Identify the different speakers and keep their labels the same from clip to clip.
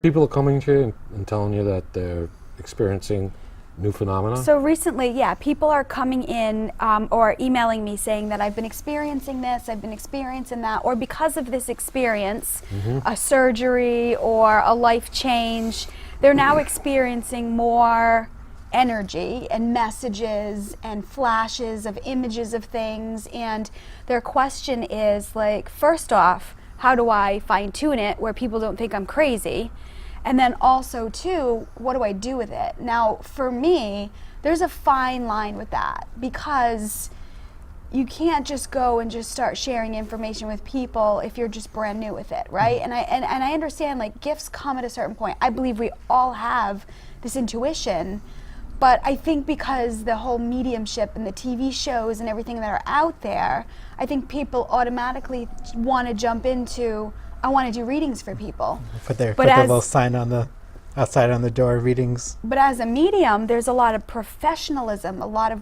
Speaker 1: People are coming to you and telling you that they're experiencing new phenomena?
Speaker 2: So recently, yeah, people are coming in or emailing me saying that I've been experiencing this, I've been experiencing that, or because of this experience, a surgery or a life change, they're now experiencing more energy and messages and flashes of images of things, and their question is like, first off, how do I fine tune it where people don't think I'm crazy? And then also too, what do I do with it? Now, for me, there's a fine line with that, because you can't just go and just start sharing information with people if you're just brand new with it, right? And I understand, like, gifts come at a certain point. I believe we all have this intuition, but I think because the whole mediumship and the TV shows and everything that are out there, I think people automatically want to jump into, I want to do readings for people.
Speaker 3: Put their little sign on the outside on the door, readings.
Speaker 2: But as a medium, there's a lot of professionalism, a lot of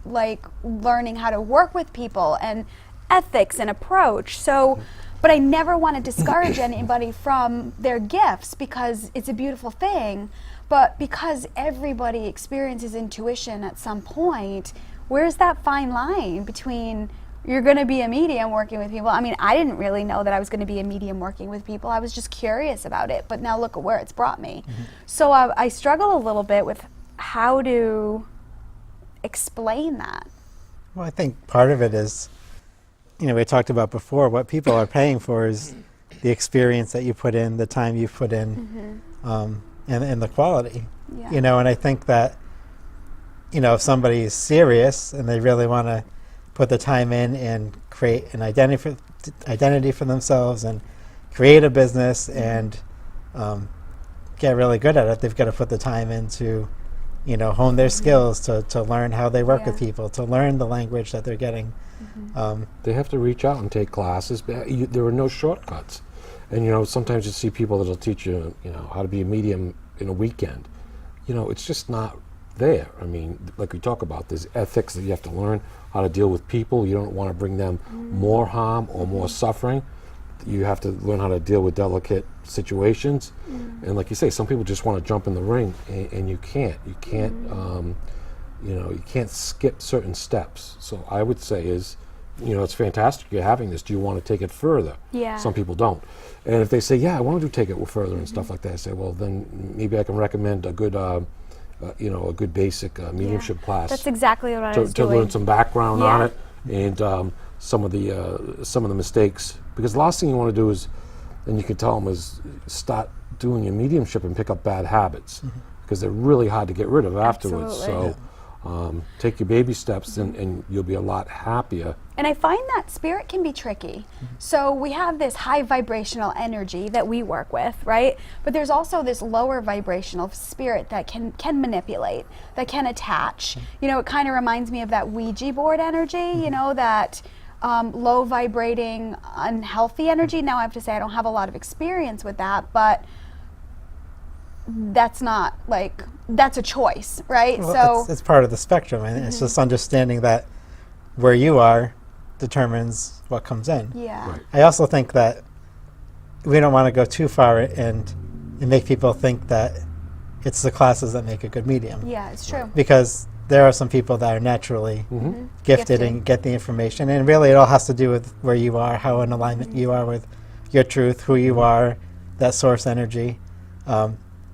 Speaker 2: like learning how to work with people and ethics and approach. So, but I never want to discourage anybody from their gifts, because it's a beautiful thing. But because everybody experiences intuition at some point, where's that fine line between you're going to be a medium working with people? I mean, I didn't really know that I was going to be a medium working with people. I was just curious about it. But now look at where it's brought me. So I struggle a little bit with how to explain that.
Speaker 3: Well, I think part of it is, we talked about before, what people are paying for is the experience that you put in, the time you put in, and the quality.
Speaker 2: Yeah.
Speaker 3: And I think that, if somebody is serious and they really want to put the time in and create an identity for themselves and create a business and get really good at it, they've got to put the time in to, hone their skills, to learn how they work with people, to learn the language that they're getting.
Speaker 1: They have to reach out and take classes. There are no shortcuts. And, sometimes you see people that'll teach you, how to be a medium in a weekend. It's just not there. I mean, like we talk about, there's ethics that you have to learn, how to deal with people. You don't want to bring them more harm or more suffering. You have to learn how to deal with delicate situations. And like you say, some people just want to jump in the ring, and you can't. You can't skip certain steps. So I would say is, it's fantastic you're having this. Do you want to take it further?
Speaker 2: Yeah.
Speaker 1: Some people don't. And if they say, yeah, I want to take it further and stuff like that, I say, well, then maybe I can recommend a good, a good basic mediumship class.
Speaker 2: That's exactly what I was
Speaker 1: to
Speaker 2: doing.
Speaker 1: learn some background on it, and some of the mistakes. Because the last thing you want to do is, and you can tell them, is start doing your mediumship and pick up bad habits, because they're really hard to get rid of afterwards.
Speaker 2: Absolutely.
Speaker 1: So take your baby steps, and you'll be a lot happier.
Speaker 2: And I find that spirit can be tricky. So we have this high vibrational energy that we work with, right? But there's also this lower vibrational spirit that can manipulate, that can attach. It kind of reminds me of that Ouija board energy, that low vibrating, unhealthy energy. Now I have to say I don't have a lot of experience with that, but that's not like, that's a choice, right?
Speaker 3: Well, it's part of the spectrum, and it's just understanding that where you are determines what comes in.
Speaker 2: Yeah.
Speaker 1: Right.
Speaker 3: I also think that we don't want to go too far and make people think that it's the classes that make a good medium.
Speaker 2: Yeah, it's true.
Speaker 3: Because there are some people that are naturally gifted and get the information, and really it all has to do with where you are, how in alignment you are with your truth, who you are, that source energy.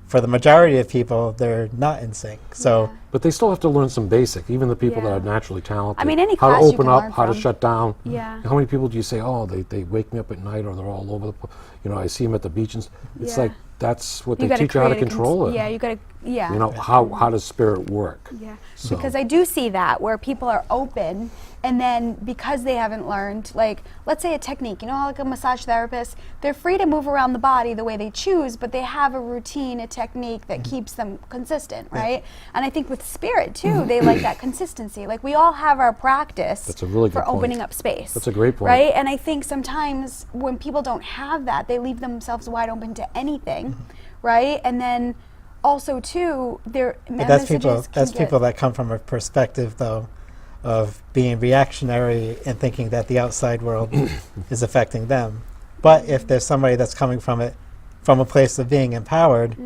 Speaker 3: For the majority of people, they're not in sync. So,
Speaker 1: But they still have to learn some basic, even the people that
Speaker 2: Yeah.
Speaker 1: are naturally talented.
Speaker 2: I mean, any
Speaker 1: how to
Speaker 2: class you
Speaker 1: open
Speaker 2: can
Speaker 1: up,
Speaker 2: learn
Speaker 1: how to
Speaker 2: from.
Speaker 1: shut down.
Speaker 2: Yeah.
Speaker 1: How many people do you say, oh, they wake me up at night, or they're all over the place? I see them at the beach, and it's
Speaker 2: Yeah.
Speaker 1: like, that's what
Speaker 2: You
Speaker 1: they
Speaker 2: gotta
Speaker 1: teach you how to
Speaker 2: create a
Speaker 1: control it.
Speaker 2: Yeah, you gotta, yeah.
Speaker 1: How does spirit work?
Speaker 2: Yeah,
Speaker 1: So-
Speaker 2: because I do see that where people are open, and then because they haven't learned, like, let's say a technique, like a massage therapist, they're free to move around the body the way they choose, but they have a routine, a technique that keeps them consistent, right? And I think with spirit too, they like that consistency. Like, we all have our practice
Speaker 1: That's a really
Speaker 2: for
Speaker 1: good point.
Speaker 2: opening up space.
Speaker 1: That's a great point.
Speaker 2: Right? And I think sometimes when people don't have that, they leave themselves wide open to anything, right? And then also too, their
Speaker 3: that's people that come from a perspective, though, of being reactionary and thinking that the outside world is affecting them. But if there's somebody that's coming from it from a place of being empowered,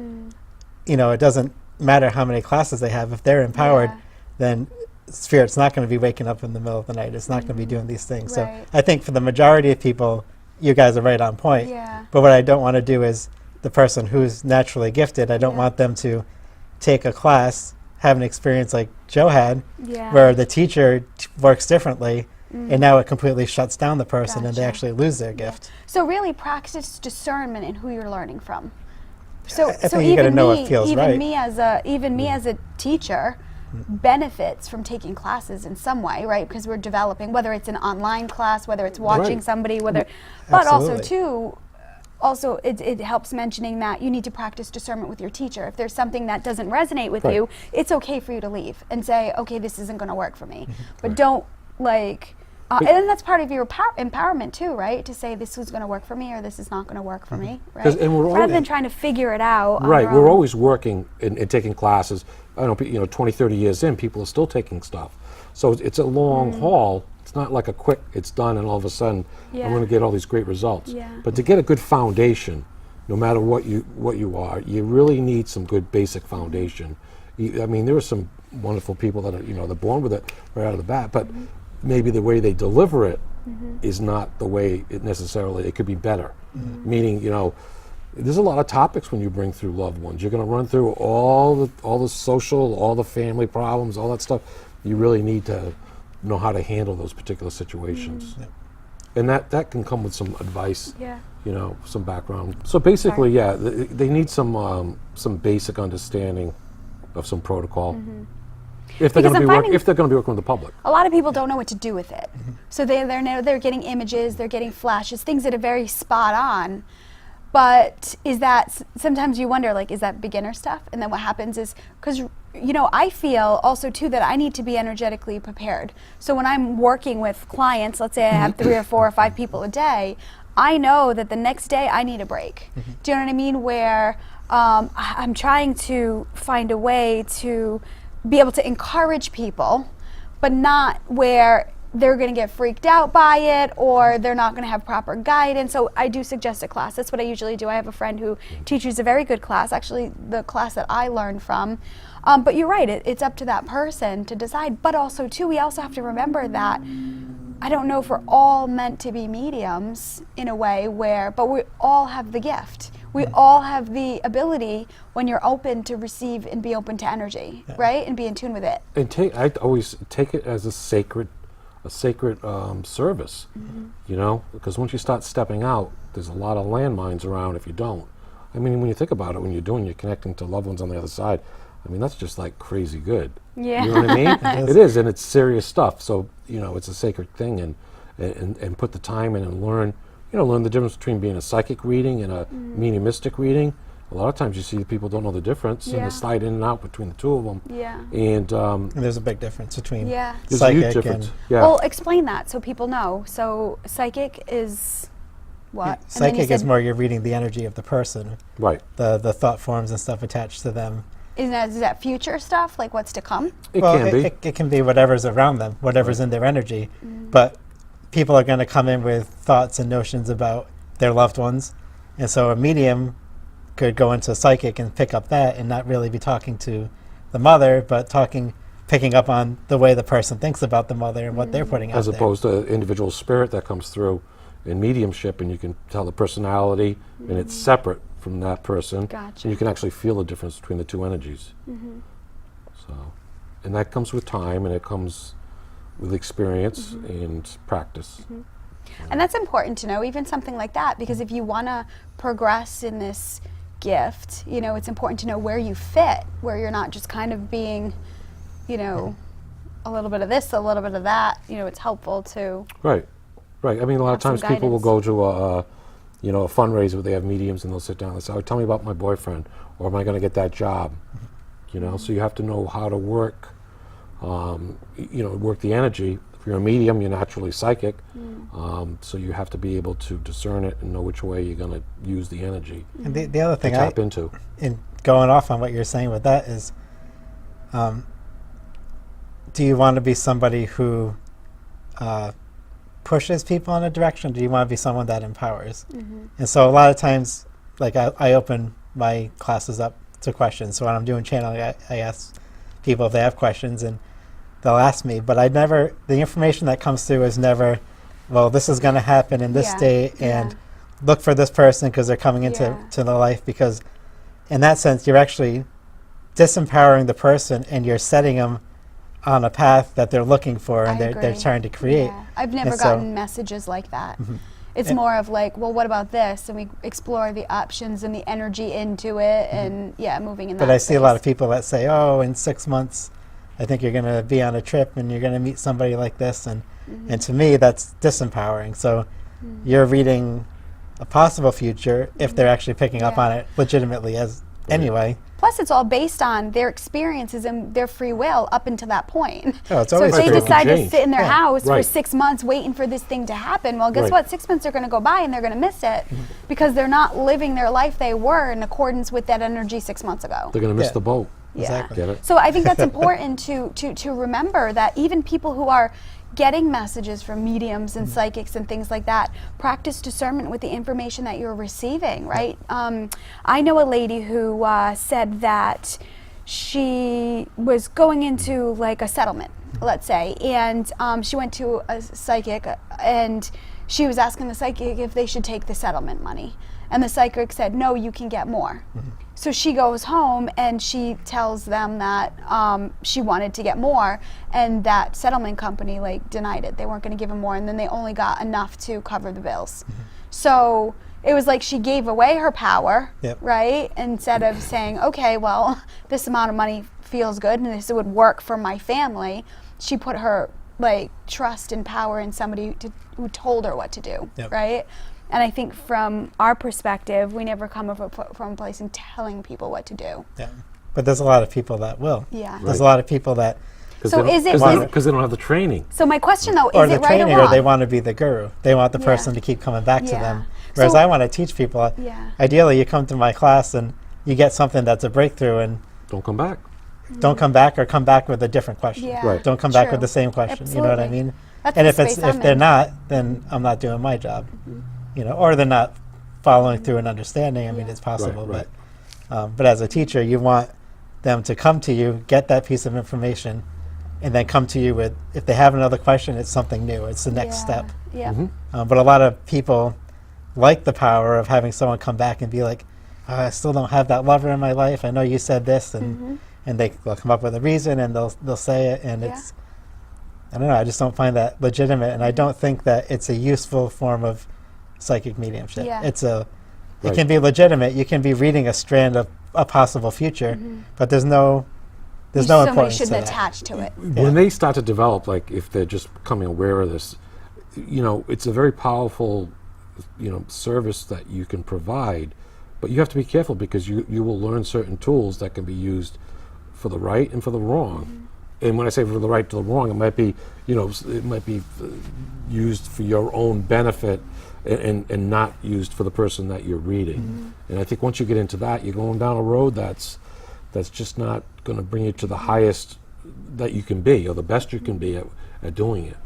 Speaker 3: you know, it doesn't matter how many classes they have. If they're empowered,
Speaker 2: Yeah.
Speaker 3: then Spirit's not going to be waking up in the middle of the night. It's not going to be doing these things.
Speaker 2: Right.
Speaker 3: So I think for the majority of people, you guys are right on point.
Speaker 2: Yeah.
Speaker 3: But what I don't want to do is the person who's naturally gifted, I don't
Speaker 2: Yeah.
Speaker 3: want them to take a class, have an experience like Joe had,
Speaker 2: Yeah.
Speaker 3: where the teacher works differently, and now it completely shuts down the person and they
Speaker 2: Gotcha.
Speaker 3: actually lose their gift.
Speaker 2: So really practice discernment in who you're learning from. So,
Speaker 3: I
Speaker 2: so
Speaker 3: think you gotta
Speaker 2: even
Speaker 3: know
Speaker 2: me,
Speaker 3: what feels
Speaker 2: even
Speaker 3: right.
Speaker 2: me as a teacher, benefits from taking classes in some way, right? Because we're developing, whether it's an online class, whether it's watching
Speaker 1: Right.
Speaker 2: somebody, but also
Speaker 3: Absolutely.
Speaker 2: too, also it helps mentioning that you need to practice discernment with your teacher. If there's something that doesn't resonate with
Speaker 1: Right.
Speaker 2: you, it's okay for you to leave and say, okay, this isn't going to work for me. But
Speaker 1: Right.
Speaker 2: don't like. And that's part of your empowerment too, right? To say this is going to work for me or this is not going to work for me, right?
Speaker 1: 'Cause- and we're
Speaker 2: Rather
Speaker 1: always-
Speaker 2: than trying to figure it out. on
Speaker 1: Right,
Speaker 2: your
Speaker 1: we're
Speaker 2: own.
Speaker 1: always working and taking classes. I don't know, 20, 30 years in, people are still taking stuff. So it's a long haul. It's not like a quick, it's done and all of a sudden
Speaker 2: Yeah.
Speaker 1: I'm going to get all these great results.
Speaker 2: Yeah.
Speaker 1: But to get a good foundation, no matter what you are, you really need some good basic foundation. I mean, there are some wonderful people that are, they're born with it right out of the bat, but maybe the way they deliver it is not the way it necessarily, it could be better. Meaning, there's a lot of topics when you bring through loved ones. You're going to run through all the social, all the family problems, all that stuff. You really need to know how to handle those particular situations. And that can come with some advice,
Speaker 2: Yeah.
Speaker 1: some background. So basically, yeah, they need some basic understanding of some protocol. If they're
Speaker 2: Because
Speaker 1: going to
Speaker 2: I'm
Speaker 1: be
Speaker 2: finding-
Speaker 1: if they're going to be working with the public.
Speaker 2: A lot of people don't know what to do with it. So they're getting images, they're getting flashes, things that are very spot on. But is that, sometimes you wonder, like, is that beginner stuff? And then what happens is, because, I feel also too that I need to be energetically prepared. So when I'm working with clients, let's say I have 3 or 4 or 5 people a day, I know that the next day I need a break. Do you know what I mean? Where I'm trying to find a way to be able to encourage people, but not where they're going to get freaked out by it or they're not going to have proper guidance. So I do suggest a class. That's what I usually do. I have a friend who teaches a very good class, actually the class that I learned from. But you're right, it's up to that person to decide. But also too, we also have to remember that I don't know if we're all meant to be mediums in a way but we all have the gift. We all have the ability when you're open to receive and be open to energy, right? And be in tune with it.
Speaker 1: And I always take it as a sacred service, because once you start stepping out, there's a lot of landmines around if you don't. I mean, when you think about it, you're connecting to loved ones on the other side. I mean, that's just like crazy good.
Speaker 2: Yeah.
Speaker 1: You know what I mean? It is, and it's serious stuff. So, it's a sacred thing, and put the time in and learn the difference between being a psychic reading and a mediumistic reading. A lot of times you see people don't know the difference, and
Speaker 2: Yeah.
Speaker 1: they slide in and out between the two of them.
Speaker 2: Yeah.
Speaker 1: And
Speaker 3: And there's a big difference between
Speaker 2: Yeah.
Speaker 1: there's a huge
Speaker 3: psychic
Speaker 1: difference.
Speaker 3: and
Speaker 1: Yeah.
Speaker 2: Well, explain that so people know. So psychic is what? And then you
Speaker 3: psychic is
Speaker 2: said-
Speaker 3: more you're reading the energy of the person,
Speaker 1: Right.
Speaker 3: the thought forms and stuff attached to them.
Speaker 2: Is that future stuff, like what's to come?
Speaker 1: It
Speaker 3: well,
Speaker 1: can be.
Speaker 3: It can be whatever's around them, whatever's in their energy. But people are going to come in with thoughts and notions about their loved ones. And so a medium could go into psychic and pick up that and not really be talking to the mother, but picking up on the way the person thinks about the mother and what they're putting out
Speaker 1: As
Speaker 3: there.
Speaker 1: opposed to individual spirit that comes through in mediumship, and you can tell the personality, and it's separate from that person.
Speaker 2: Gotcha.
Speaker 1: And you can actually feel the difference between the two energies. So, and that comes with time, and it comes with experience and practice.
Speaker 2: And that's important to know, even something like that, because if you want to progress in this gift, it's important to know where you fit, where you're not just kind of being, a little bit of this, a little bit of that. It's helpful to.
Speaker 1: Right. I mean, a lot of
Speaker 2: Have some
Speaker 1: times people will
Speaker 2: guidance.
Speaker 1: go to a fundraiser where they have mediums, and they'll sit down and say, "Oh, tell me about my boyfriend, or am I going to get that job?" So you have to know how to work, work the energy. If you're a medium, you're naturally psychic, so you have to be able to discern it and know which way you're going to use the energy
Speaker 3: And the other
Speaker 1: to
Speaker 3: thing
Speaker 1: tap into.
Speaker 3: in going off on what you're saying with that is, do you want to be somebody who pushes people in a direction? Do you want to be someone that empowers? And so a lot of times like I open my classes up to questions. So when I'm doing channeling, I ask people if they have questions, and they'll ask me. But the information that comes through is never, well, this is going to happen in this state, and look for this person because they're coming into to the life. Because in that sense, you're actually disempowering the person, and you're setting them on a path that they're looking for, and they're trying to create.
Speaker 2: Yeah. I've never gotten messages like that. It's more of like, well, what about this? And we explore the options and the energy into it, and moving in that.
Speaker 3: But I see a lot of people that say, oh, in 6 months, I think you're going to be on a trip and you're going to meet somebody like this. And to me, that's disempowering. So you're reading a possible future if they're actually picking up on it legitimately anyway.
Speaker 2: Plus, it's all based on their experiences and their free will up until that point.
Speaker 3: Oh, it's
Speaker 2: so
Speaker 3: always
Speaker 2: if they
Speaker 3: free.
Speaker 2: decide to sit in their house for
Speaker 1: Right.
Speaker 2: 6 months waiting for this thing to happen, well, guess
Speaker 1: Right.
Speaker 2: what? 6 months are going to go by and they're going to miss it because they're not living their life they were in accordance with that energy 6 months ago.
Speaker 1: They're going to miss the boat.
Speaker 3: Exactly.
Speaker 1: Get it?
Speaker 2: So I think that's important to remember that even people who are getting messages from mediums and psychics and things like that, practice discernment with the information that you're receiving, right? I know a lady who said that she was going into like a settlement, let's say, and she went to a psychic and she was asking the psychic if they should take the settlement money. And the psychic said, no, you can get more. So she goes home and she tells them that she wanted to get more, and that settlement company like denied it. They weren't going to give them more, and then they only got enough to cover the bills. So it was like she gave away her power, right? Instead of saying, okay, well, this amount of money feels good and this would work for my family, she put her like trust and power in somebody who told her what to do, right? And I think from our perspective, we never come from a place in telling people what to do.
Speaker 3: Yeah. But there's a lot of people that will.
Speaker 2: Yeah.
Speaker 3: There's a lot of people that...
Speaker 2: So is it...
Speaker 1: Because they don't have the training.
Speaker 2: So my question though,
Speaker 3: or
Speaker 2: is
Speaker 3: the
Speaker 2: it right
Speaker 3: training,
Speaker 2: or wrong?
Speaker 3: or they want to be the guru. They want the person to keep coming back to them. Whereas
Speaker 2: So-
Speaker 3: I want to teach people. Ideally, you come to my class and you get something that's a breakthrough, and
Speaker 1: Don't come back.
Speaker 3: don't come back, or come back with a different question.
Speaker 2: Yeah.
Speaker 1: Right.
Speaker 3: Don't come back
Speaker 2: True.
Speaker 3: with the same question. You know what I
Speaker 2: Absolutely.
Speaker 3: mean?
Speaker 2: That's
Speaker 3: And
Speaker 2: the
Speaker 3: if
Speaker 2: space I'm
Speaker 3: they're
Speaker 2: in.
Speaker 3: not, then I'm not doing my job. You know, or they're not following through and understanding. I mean, it's possible,
Speaker 1: Right.
Speaker 3: but as a teacher, you want them to come to you, get that piece of information, and then come to you with, if they have another question, it's something new. It's the next step.
Speaker 2: Yeah.
Speaker 3: But a lot of people like the power of having someone come back and be like, I still don't have that lover in my life. I know you said this, and they'll come up with a reason, and they'll say it, and it's, I don't know, I just don't find that legitimate, and I don't think that it's a useful form of psychic mediumship.
Speaker 2: Yeah.
Speaker 3: It can be legitimate. You can be reading a strand of a possible future, but there's no
Speaker 2: Somebody
Speaker 3: importance to
Speaker 2: shouldn't
Speaker 3: that.
Speaker 2: attach to it.
Speaker 1: When they start to develop, like if they're just becoming aware of this, you know, it's a very powerful, you know, service that you can provide, but you have to be careful because you will learn certain tools that can be used for the right and for the wrong. And when I say for the right to the wrong, it might be, you know, it might be used for your own benefit and not used for the person that you're reading. And I think once you get into that, you're going down a road that's just not going to bring you to the highest that you can be, or the best you can be at doing it.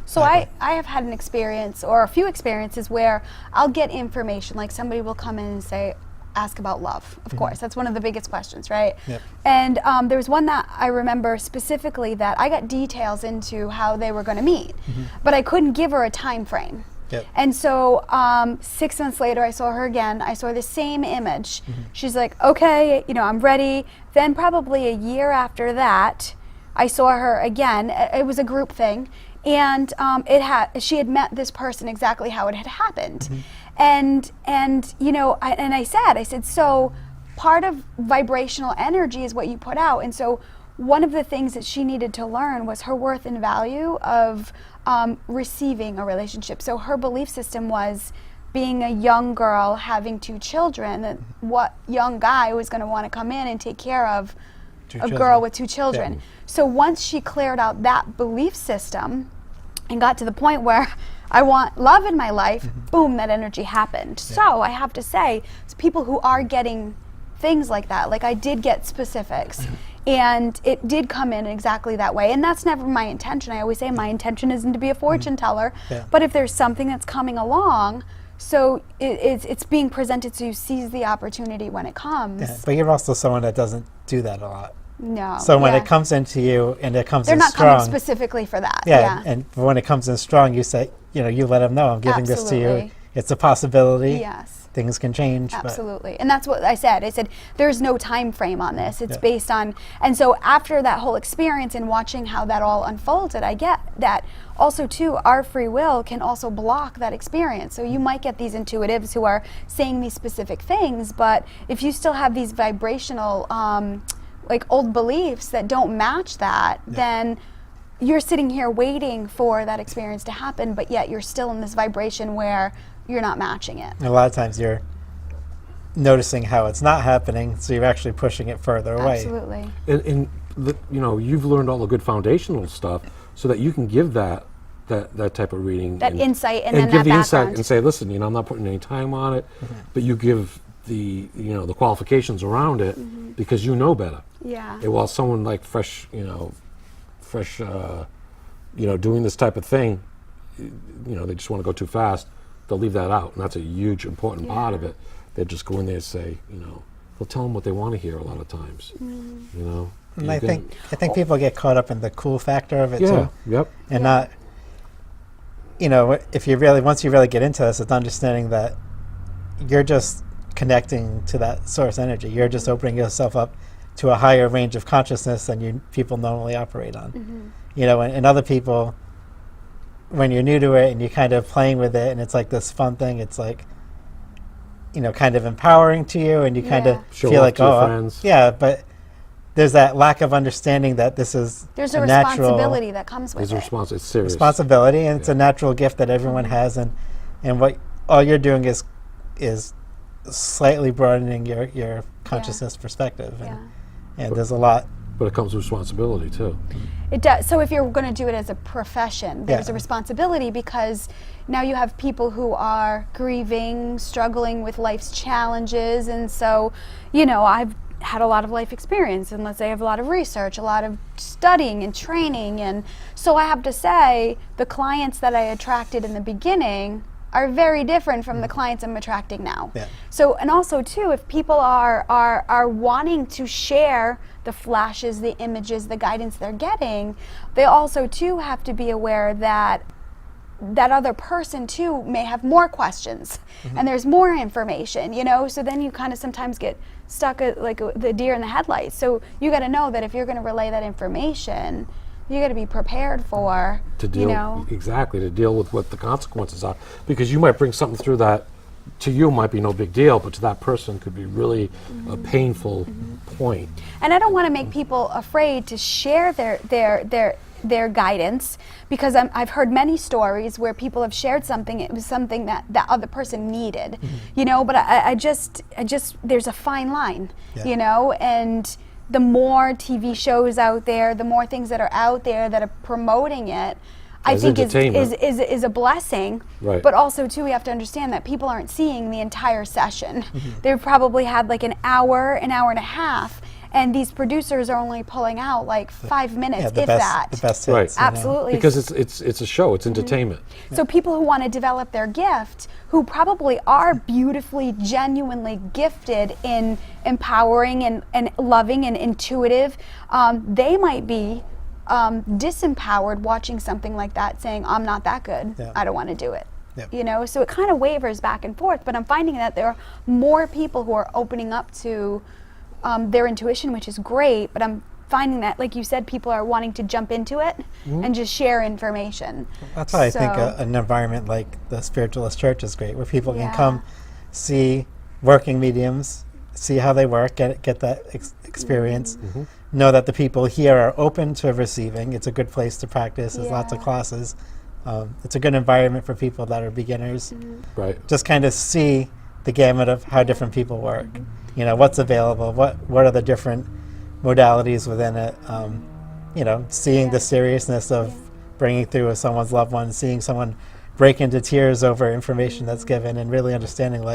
Speaker 2: So I have had an experience, or a few experiences, where I'll get information, like somebody will come in and say, ask about love, of course. That's one of the biggest questions, right?
Speaker 3: Yep.
Speaker 2: And there was one that I remember specifically that I got details into how they were going to meet, but I couldn't give her a time frame.
Speaker 3: Yep.
Speaker 2: And so 6 months later, I saw her again. I saw the same image. She's like, okay, you know, I'm ready. Then probably a year after that, I saw her again. It was a group thing. And she had met this person exactly how it had happened. And you know, I said, so part of vibrational energy is what you put out. And so one of the things that she needed to learn was her worth and value of receiving a relationship. So her belief system was, being a young girl having 2 children, that what young guy was going to want to come in and take care of a girl with 2 children.
Speaker 3: Yeah.
Speaker 2: So once she cleared out that belief system and got to the point where I want love in my life, boom, that energy happened. So I have to say, it's people who are getting things like that, like I did get specifics, and it did come in exactly that way. And that's never my intention. I always say my intention isn't to be a fortune teller, but if there's something that's coming along, So it's being presented, so you seize the opportunity when it comes.
Speaker 3: Yeah, but you're also someone that doesn't do that a lot.
Speaker 2: No.
Speaker 3: So when
Speaker 2: yeah.
Speaker 3: it comes into you and it comes
Speaker 2: they're
Speaker 3: in
Speaker 2: not
Speaker 3: strong,
Speaker 2: coming specifically for that.
Speaker 3: yeah, and when it comes in strong, you say, you let them know, I'm giving this to you.
Speaker 2: Absolutely.
Speaker 3: It's a possibility.
Speaker 2: Yes.
Speaker 3: Things can change.
Speaker 2: Absolutely. And that's what I said. I said, there's no time frame on this. It's
Speaker 3: Yeah.
Speaker 2: based on, and so after that whole experience and watching how that all unfolded, I get that also too, our free will can also block that experience. So you might get these intuitives who are saying these specific things, but if you still have these vibrational, like old beliefs that don't match that, then you're sitting here waiting for that experience to happen, but yet you're still in this vibration where you're not matching it.
Speaker 3: And a lot of times you're noticing how it's not happening, so you're actually pushing it further away.
Speaker 2: Absolutely.
Speaker 1: And you've learned all the good foundational stuff so that you can give that type of reading.
Speaker 2: That insight and
Speaker 1: and
Speaker 2: then
Speaker 1: give
Speaker 2: that
Speaker 1: the insight
Speaker 2: background.
Speaker 1: and say, listen, I'm not putting any time on it, but you give the qualifications around it because you know better.
Speaker 2: Yeah.
Speaker 1: And while someone like fresh, doing this type of thing, they just want to go too fast, they'll leave that out, and that's a huge important part of it. They just go in there and say, they'll tell them what they want to hear a lot of times.
Speaker 3: And I think people get caught up in the cool factor of it
Speaker 1: Yeah.
Speaker 3: too,
Speaker 1: Yep.
Speaker 3: and not, if you really once you really get into this, it's understanding that you're just connecting to that source energy. You're just opening yourself up to a higher range of consciousness than people normally operate on. And other people, when you're new to it and you're kind of playing with it and it's like this fun thing, it's like, kind of empowering to you, and you kind of
Speaker 1: Show
Speaker 3: feel
Speaker 1: off
Speaker 3: like,
Speaker 1: to your friends.
Speaker 3: yeah, but there's that lack of understanding that this is
Speaker 2: There's a
Speaker 3: natural
Speaker 2: responsibility that comes with it.
Speaker 1: It's serious.
Speaker 3: responsibility, and it's a natural gift that everyone has, and what all you're doing is slightly broadening your consciousness perspective, and there's a lot.
Speaker 1: But it comes with responsibility too.
Speaker 2: It does. So if you're going to do it as a profession, there's
Speaker 3: Yeah.
Speaker 2: a responsibility, because now you have people who are grieving, struggling with life's challenges, and so, I've had a lot of life experience, and let's say I have a lot of research, a lot of studying and training, and so I have to say the clients that I attracted in the beginning are very different from the clients I'm attracting now.
Speaker 3: Yeah.
Speaker 2: So, and also too, if people are wanting to share the flashes, the images, the guidance they're getting, they also too have to be aware that that other person too may have more questions, and there's more information, so then you kind of sometimes get stuck at the deer in the headlights. So you got to know that if you're going to relay that information, you got to be prepared for
Speaker 1: To deal to deal with what the consequences are, because you might bring something through that to you might be no big deal, but to that person could be really a painful point.
Speaker 2: And I don't want to make people afraid to share their guidance, because I've heard many stories where people have shared something, it was something that other person needed, but I just there's a fine line, and the more TV shows out there, the more things that are out there that are promoting it, I think is a blessing.
Speaker 1: Right.
Speaker 2: But also too, we have to understand that people aren't seeing the entire session. They've probably had like an hour and a half, and these producers are only pulling out like 5 minutes,
Speaker 3: the
Speaker 2: if
Speaker 3: best,
Speaker 2: that.
Speaker 3: the best
Speaker 1: Right.
Speaker 3: hits,
Speaker 2: Absolutely.
Speaker 1: Because it's a show, it's entertainment.
Speaker 2: So people who want to develop their gift, who probably are beautifully, genuinely gifted in empowering and loving and intuitive, they might be disempowered watching something like that, saying, I'm not that good,
Speaker 3: Yeah.
Speaker 2: I don't want to do it.
Speaker 3: Yeah.
Speaker 2: So it kind of wavers back and forth, but I'm finding that there are more people who are opening up to their intuition, which is great, but I'm finding that, like you said, people are wanting to jump into it and just share information.
Speaker 3: That's why I think an environment like the Spiritualist Church is great, where people can come see working mediums, see how they work, get that experience, know that the people here are open to receiving. It's a good place to practice. There's lots of classes. It's a good environment for people that are beginners.
Speaker 1: Right.
Speaker 3: Just kind of see the gamut of how different people work. What's available, what are the different modalities within it. Seeing the seriousness of bringing through someone's loved one, seeing someone break into tears over information that's given, and really understanding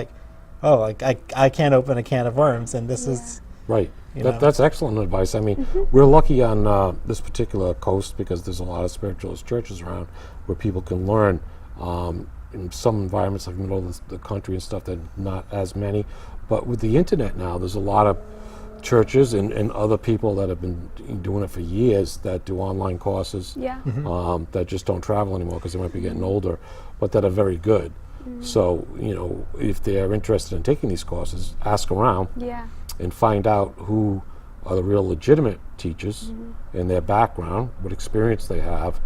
Speaker 3: I can't open a can of worms, and this is
Speaker 1: Right.
Speaker 3: know.
Speaker 1: That's excellent advice. I mean, we're lucky on this particular coast because there's a lot of spiritualist churches around where people can learn in some environments like middle of the country and stuff, that not as many. But with the internet now, there's a lot of churches and other people that have been doing it for years that do online courses.
Speaker 2: Yeah.
Speaker 1: That just don't travel anymore because they might be getting older, but that are very good. So, you know, if they're interested in taking these courses, ask around
Speaker 2: Yeah.
Speaker 1: and find out who are the real legitimate teachers and their background, what experience they have,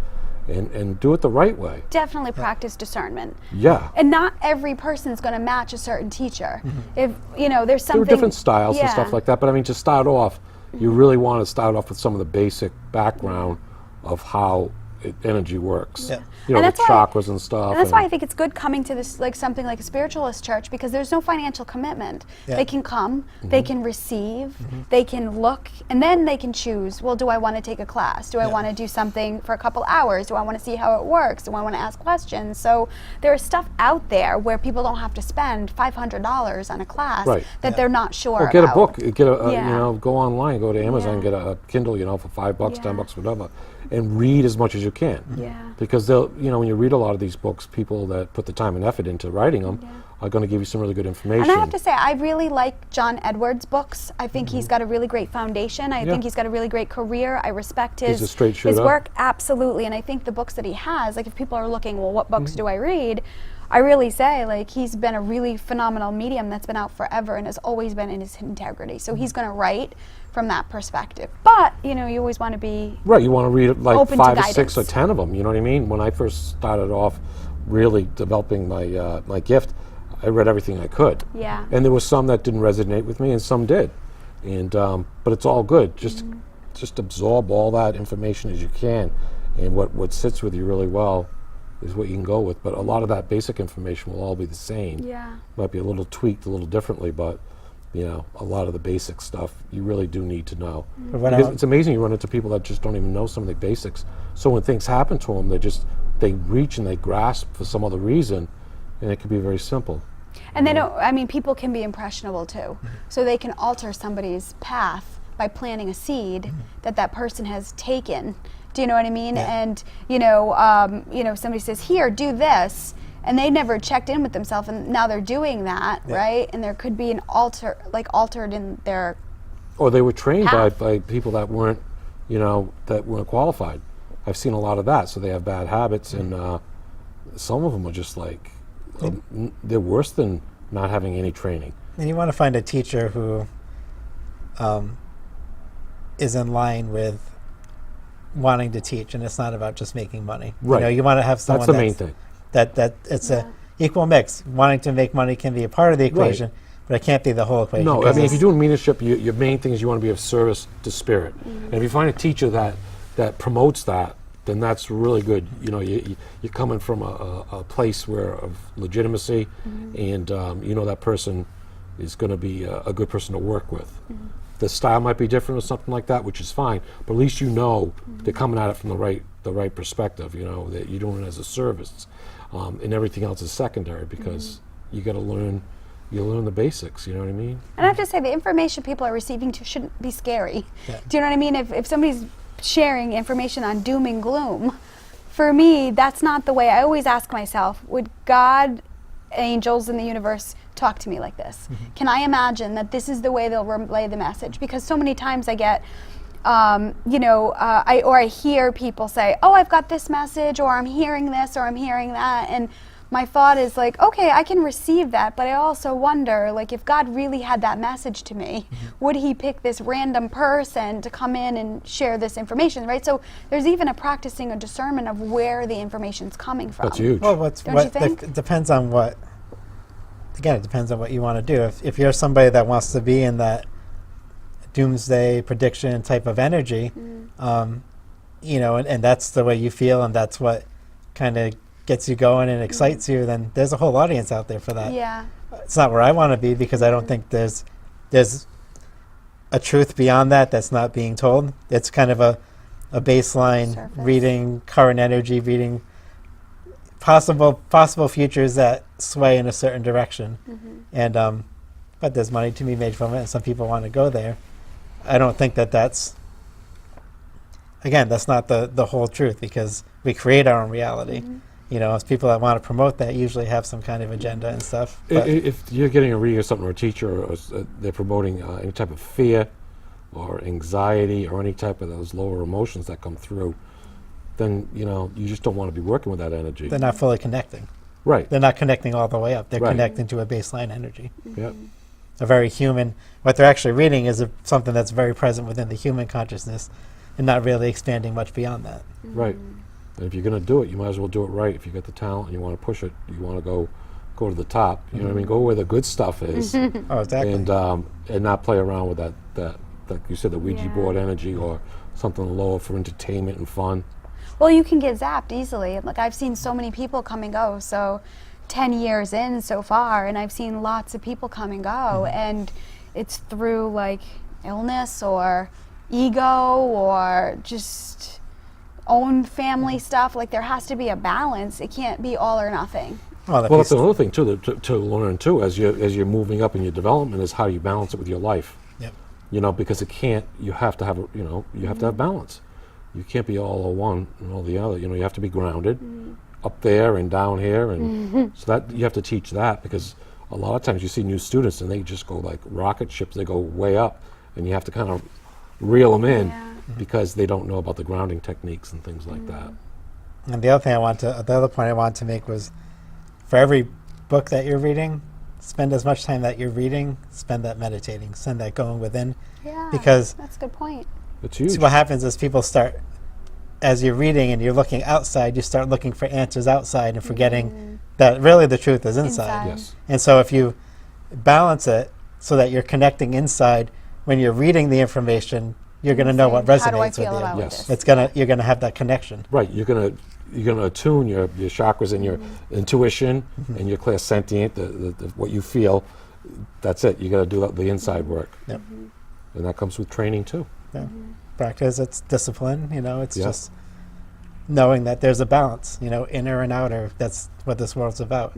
Speaker 1: and do it the right way.
Speaker 2: Definitely practice discernment.
Speaker 1: Yeah.
Speaker 2: And not every person's going to match a certain teacher. If, you know, there's
Speaker 1: There
Speaker 2: something.
Speaker 1: are different styles and
Speaker 2: Yeah.
Speaker 1: stuff like that, but I mean, to start off, you really want to start off with some of the basic background of how energy works.
Speaker 3: Yeah.
Speaker 1: You know,
Speaker 2: And
Speaker 1: the
Speaker 2: that's why-
Speaker 1: chakras and stuff.
Speaker 2: And that's why I think it's good coming to this, like something like a spiritualist church, because there's no financial commitment.
Speaker 3: Yeah.
Speaker 2: They can come, they can receive, they can look, and then they can choose, well, do I want to take a class? Do I
Speaker 3: Yeah.
Speaker 2: want to do something for a couple hours? Do I want to see how it works? Do I want to ask questions? So there is stuff out there where people don't have to spend $500 on a class
Speaker 1: Right.
Speaker 2: that
Speaker 3: Yeah.
Speaker 2: they're not sure
Speaker 1: Or get a
Speaker 2: about.
Speaker 1: book, get a,
Speaker 2: Yeah.
Speaker 1: you know, go online, go to Amazon,
Speaker 2: Yeah.
Speaker 1: get a Kindle, you know, for $5,
Speaker 2: Yeah.
Speaker 1: $10, whatever, and read as much as you can.
Speaker 2: Yeah.
Speaker 1: Because they'll, you know, when you read a lot of these books, people that put the time and effort into writing them are going to give you some really good information.
Speaker 2: And I have to say, I really like John Edwards' books. I think he's got a really great foundation. I
Speaker 1: Yeah.
Speaker 2: think he's got a really great career. I respect
Speaker 1: He's
Speaker 2: his,
Speaker 1: a straight
Speaker 2: his
Speaker 1: shooter.
Speaker 2: work, absolutely. And I think the books that he has, like if people are looking, well, what books do I read? I really say, like, he's been a really phenomenal medium that's been out forever and has always been in his integrity. So he's going to write from that perspective. But, you know, you always want to be
Speaker 1: Right, you want to read like
Speaker 2: Open to
Speaker 1: 5 or 6 or
Speaker 2: guidance.
Speaker 1: 10 of them, you know what I mean? When I first started off really developing my my gift, I read everything I could.
Speaker 2: Yeah.
Speaker 1: And there was some that didn't resonate with me and some did. And but it's all good. Just absorb all that information as you can, and what sits with you really well is what you can go with. But a lot of that basic information will all be the same.
Speaker 2: Yeah.
Speaker 1: Might be a little tweaked a little differently, but you know, a lot of the basic stuff you really do need to know.
Speaker 3: But when
Speaker 1: Because
Speaker 3: I-
Speaker 1: it's amazing you run into people that just don't even know some of the basics. So when things happen to them, they reach and they grasp for some other reason, and it can be very simple.
Speaker 2: And they don't, I mean, people can be impressionable too. So they can alter somebody's path by planting a seed that that person has taken. Do you know what I mean?
Speaker 3: Yeah.
Speaker 2: And, you know, somebody says, here, do this. And they never checked in with themselves, and now they're doing that,
Speaker 3: Yeah.
Speaker 2: right? And there could be an altered in their,
Speaker 1: Or they were trained
Speaker 2: Path.
Speaker 1: by people that weren't, you know, that weren't qualified. I've seen a lot of that. So they have bad habits, and some of them are just like, they're worse than not having any training.
Speaker 3: And you want to find a teacher who is in line with wanting to teach, and it's not about just making money.
Speaker 1: Right.
Speaker 3: You know, you want to have someone
Speaker 1: That's the main thing.
Speaker 3: that it's a equal mix. Wanting to make money can be a part of the equation, but it can't be the whole equation.
Speaker 1: No, I
Speaker 3: because
Speaker 1: mean, if
Speaker 3: it's-
Speaker 1: you're doing mediumship, your main thing is you want to be of service to spirit. And if you find a teacher that promotes that, then that's really good. You know, you're coming from a place where of legitimacy, and you know that person is going to be a good person to work with. The style might be different or something like that, which is fine. But at least you know they're coming at it from the right perspective. You know that you're doing it as a service, and everything else is secondary because you got to learn. You learn the basics. You know what I mean?
Speaker 2: and I have to say, the information people are receiving shouldn't be scary.
Speaker 3: Yeah.
Speaker 2: Do you know what I mean? If somebody's sharing information on doom and gloom, for me, that's not the way. I always ask myself, would God, angels in the universe talk to me like this? Can I imagine that this is the way they'll relay the message? Because so many times I get, I hear people say, oh, I've got this message, or I'm hearing this, or I'm hearing that, and my thought is like, okay, I can receive that, but I also wonder, like, if God really had that message to me, would he pick this random person to come in and share this information, right? So there's even a practicing a discernment of where the information's coming from.
Speaker 1: That's huge.
Speaker 3: Well,
Speaker 2: Don't you think?
Speaker 3: It depends on what. Again, it depends on what you want to do. If you're somebody that wants to be in that doomsday prediction type of energy, you know, and that's the way you feel, and that's what kind of gets you going and excites you, then there's a whole audience out there for that.
Speaker 2: Yeah.
Speaker 3: It's not where I want to be, because I don't think there's a truth beyond that that's not being told. It's kind of a baseline
Speaker 2: Surface.
Speaker 3: reading current energy, reading possible futures that sway in a certain direction. And but there's money to be made from it, and some people want to go there. I don't think that's again, that's not the whole truth, because we create our own reality. You know, it's people that want to promote that usually have some kind of agenda and stuff. But
Speaker 1: If you're getting a reading or something, or a teacher, or they're promoting any type of fear or anxiety or any type of those lower emotions that come through, then, you know, you just don't want to be working with that energy.
Speaker 3: they're not fully connecting.
Speaker 1: Right.
Speaker 3: They're not connecting all the way up. They're
Speaker 1: Right.
Speaker 3: connecting to a baseline energy.
Speaker 1: Yeah.
Speaker 3: A very human, what they're actually reading is something that's very present within the human consciousness and not really expanding much beyond that.
Speaker 1: Right. And if you're going to do it, you might as well do it right. If you got the talent and you want to push it, you want to go to the top. You know what I mean? Go where the good stuff is,
Speaker 3: Oh, exactly.
Speaker 1: and not play around with that like you said, the Ouija
Speaker 2: Yeah.
Speaker 1: board energy or something lower for entertainment and fun.
Speaker 2: Well, you can get zapped easily. Like, I've seen so many people come and go. So 10 years in so far, and I've seen lots of people come and go, and it's through like illness or ego or just own family stuff. Like, there has to be a balance. It can't be all or nothing.
Speaker 3: Well, if
Speaker 1: Well,
Speaker 3: you
Speaker 1: that's another thing too to learn too as you're moving up in your development is how you balance it with your life.
Speaker 3: Yep.
Speaker 1: You know, because it can't. You have to have you have to have balance. You can't be all one and all the other. You know, you have to be grounded up there and down here, and so that you have to teach that, because a lot of times you see new students and they just go like rocket ships. They go way up, and you have to kind of reel them in because they don't know about the grounding techniques and things like that.
Speaker 3: And the other point I wanted to make was, for every book that you're reading, spend as much time that you're reading, spend that meditating, spend that going within.
Speaker 2: Yeah,
Speaker 3: Because
Speaker 2: that's a good point.
Speaker 1: It's huge.
Speaker 3: see, what happens is people start, as you're reading and you're looking outside, you start looking for answers outside and forgetting that really the truth is inside.
Speaker 1: Yes.
Speaker 3: And so if you balance it so that you're connecting inside, when you're reading the information, you're going to know what
Speaker 2: Saying, how do I
Speaker 3: resonates with
Speaker 2: feel about
Speaker 3: you.
Speaker 1: Yes.
Speaker 2: this?
Speaker 3: You're gonna have that connection.
Speaker 1: Right. You're gonna attune your chakras and your intuition and your clairsentient, the what you feel. That's it. You got to do the inside work.
Speaker 3: Yep.
Speaker 1: And that comes with training too.
Speaker 3: Yeah. Practice, it's discipline, it's
Speaker 1: Yeah.
Speaker 3: just knowing that there's a balance, inner and outer. That's what this world's about.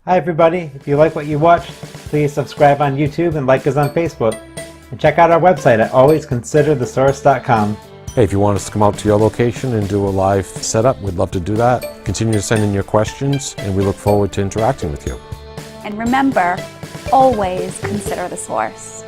Speaker 3: Hi everybody, if you like what you watched, please subscribe on YouTube and like us on Facebook. And check out our website at alwaysconsiderthesource.com.
Speaker 1: Hey, if you want us to come out to your location and do a live setup, we'd love to do that. Continue to send in your questions, and we look forward to interacting with you.
Speaker 2: And remember, always consider the source.